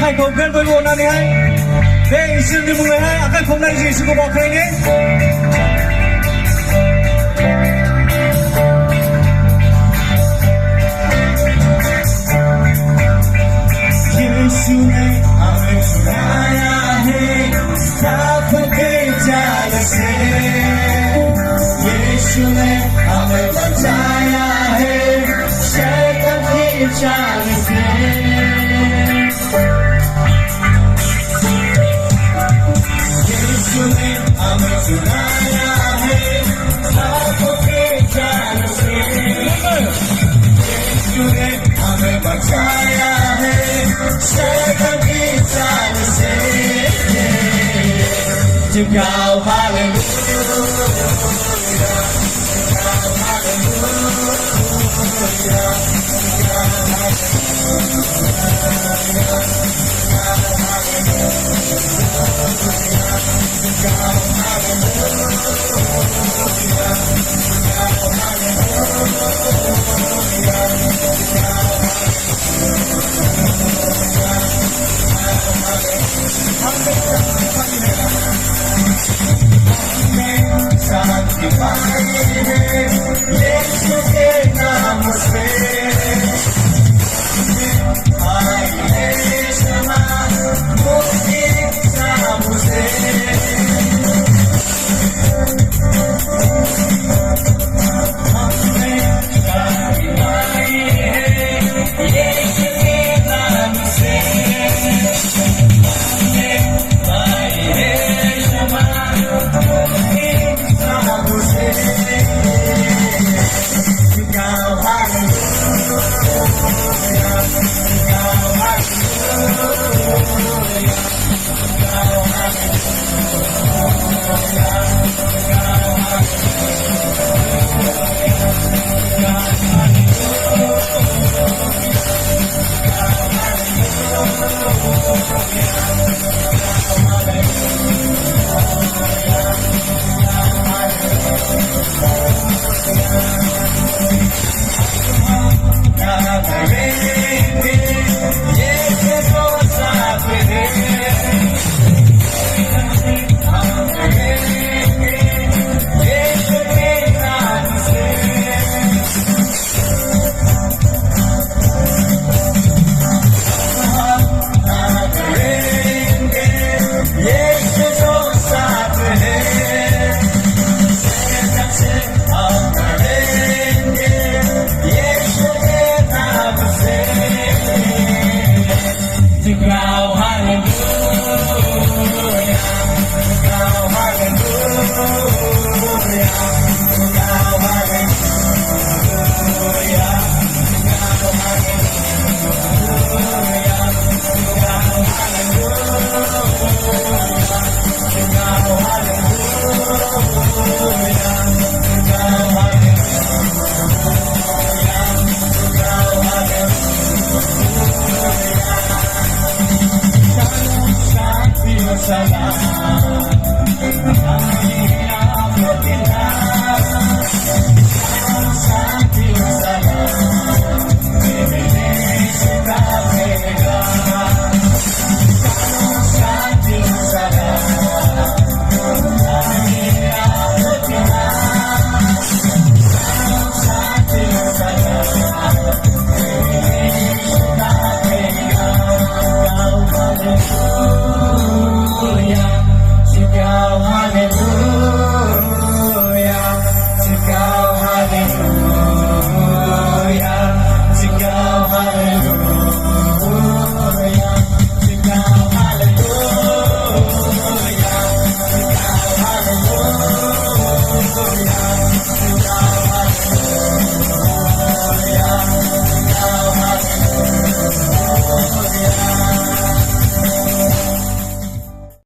hai cầu gần với bộ nam này hay để xin đi một người hay akan không lại gì xin có bảo khay nhé Yesu ne ame suraya he tapake jala se Yesu ne ame bachaya he shaitan ki jala se Yesu ne ame suraya he tapake jala se Yesu ne ame bachaya he shaitan ki jala se Jigao hallelujah